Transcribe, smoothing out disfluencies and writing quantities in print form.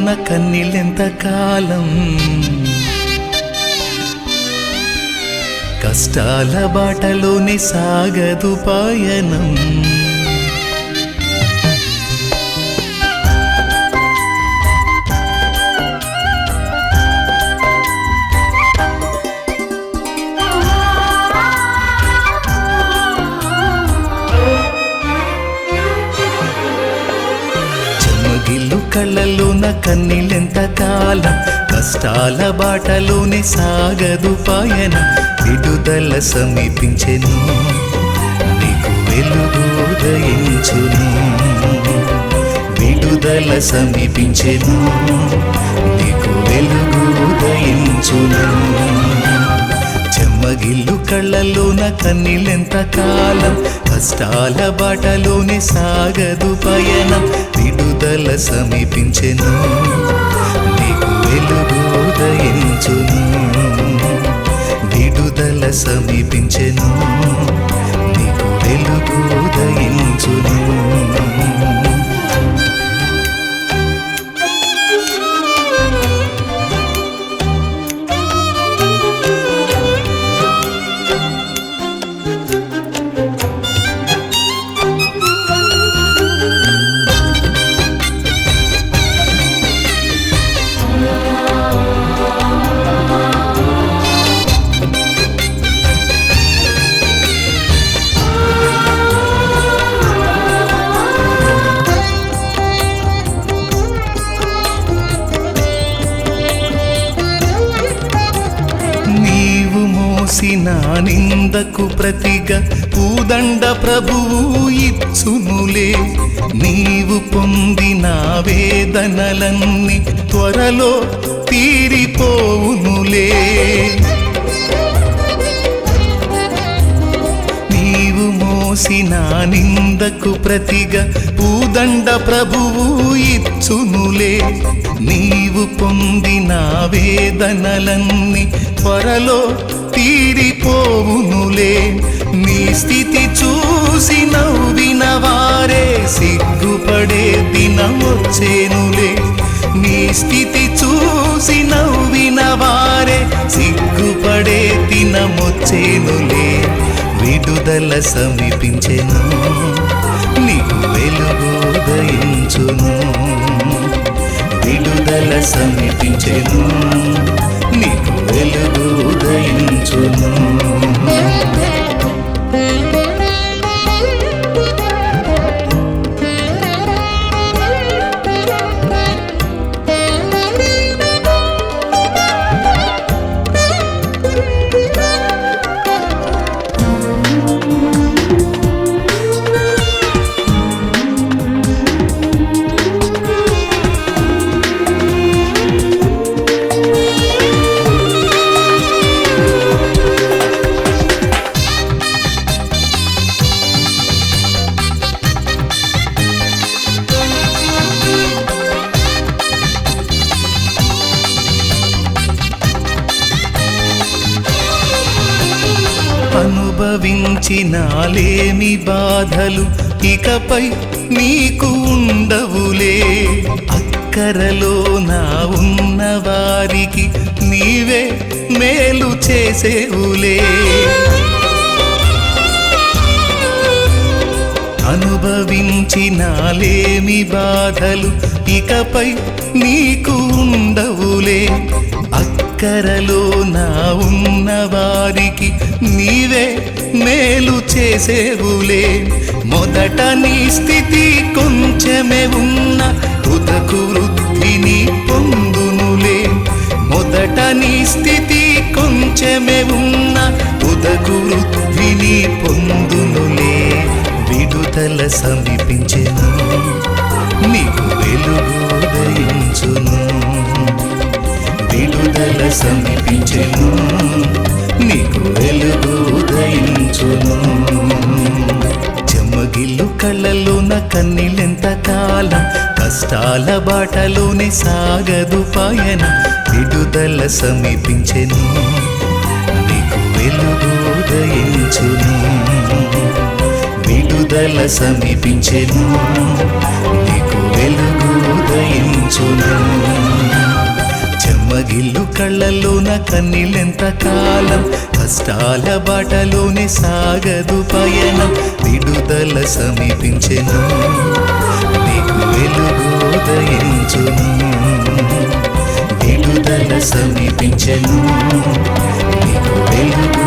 కళ్ళలోన కన్నీళ్ళెంత కాలం, కష్టాల బాటలోనే సాగదు పయనం. చెమ్మగిల్లు కళ్ళలోన కన్నీళ్ళెంత కాలం, కష్టాల బాటలోనే సాగదు పయనం. విడుదల సమీపించెను, నీకు వెలుగు ఉదయించును. విడుదల సమీపించెను, నీకు వెలుగు ఉదయించును. చెమ్మగిల్లు కళ్ళలోన కన్నీళ్ళెంత కాలం, కష్టాల బాటలోనే సాగదు పయనం. విడుదల సమీపించెను, నీకు వెలుగు ఉదయించును. విడుదల సమీపించెను, నీకు వెలుగు ఉదయించును. నా నిందకు ప్రతిగా పూదండ ప్రభువు ఇచ్చునులే. నీవు పొందిన వేదనలన్నీ త్వరలో తీరిపోవునులే. నీవు మోసిన నిందకు ప్రతిగా పూదండ ప్రభువు ఇచ్చునులే. నీవు పొందిన వేదనలన్నీ త్వరలో తీరిపోవునులే. నీ స్థితి చూసి నవ్విన వారే సిగ్గుపడే దినమొచ్చేనులే. నీ స్థితి చూసి నవ్విన వారే సిగ్గుపడే దినమొచ్చేనులే. విడుదల సమీపించెను, నీకు వెలుగు ఉదయించును. విడుదల సమీపించెను, నీకు వెలుగు ఉదయించును. అనుభవించినాలేమి బాధలు ఇకపై నీకు ఉండవులే. అక్కరలో నా ఉన్న వారికి నీవే మేలు చేసేవులే. అనుభవించినాలేమి బాధలు ఇకపై నీకు ఉండవులే. అక్కరలో నా ఉన్న వారికి నీవే మేలు చేసేవులే. మొదట నీ స్థితి కొంచెమే ఉన్న తుదకు వృద్ధిని పొందునులే. మొదట నీ స్థితి కొంచెమే ఉన్న తుదకు వృద్ధిని పొందునులే. విడుదల సమీపించెను, నీకు వెలుగు ఉదయించును. విడుదల సమీపించెను, నీకు వెలుగు ఉదయించును. చెమ్మగిల్లు కళ్ళలోన కన్నీళ్ళెంత కాలం, కష్టాల బాటలోనే సాగదు పయనం. విడుదల సమీపించెను, నీకు వెలుగు ఉదయించును. విడుదల సమీపించెను, నీకు వెలుగు ఉదయించును. ఇల్లు కళ్ళలోన కన్నీళ్ళెంత కాలం, కష్టాల బాటలోనే సాగదు పయనం. విడుదల సమీపించెను, నీకు వెలుగు ఉదయించును. విడుదల సమీపించెను, నీకు వెలుగు